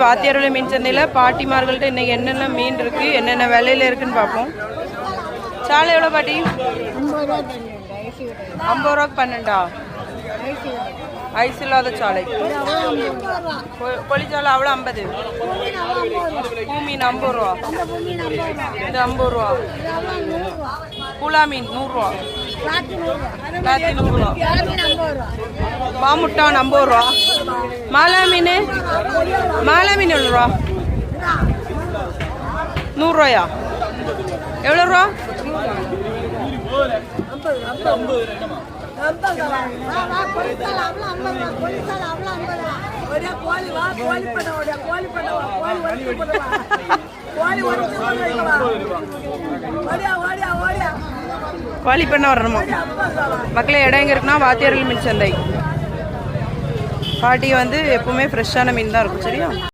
வாத்தியாரோட மீன் சந்தையில் பாட்டிமார்கள்ட்ட இன்னைக்கு என்னென்ன மீன் இருக்கு, என்னென்ன விலையில இருக்குன்னு பார்ப்போம். சாலை எவ்வளோ பாட்டி? 50 ரூபாய்க்கு 12. ஐஸ் இல்லாத சாலை. பொலிச்சாலை அவ்வளோ 50. பூமீன் 50 ரூபா. இது 50 ரூபா. பூலா மீன் 100 ரூபா. காத்தி 100 ரூபா. மாமுட்டான் 50 ரூபா. மாலா மீன் எவ்வளோ ரூபா? 100 ரூபாயா? எவ்வளோ ரூபா? 50. கோழி பண்ண வரணுமா மக்களே? இடம் எங்கே இருக்குன்னா வாத்தியார்கள் மீன் சந்தை. பாட்டி வந்து எப்பவுமே ஃப்ரெஷ்ஷான மீன் தான் இருக்கும். சரியா?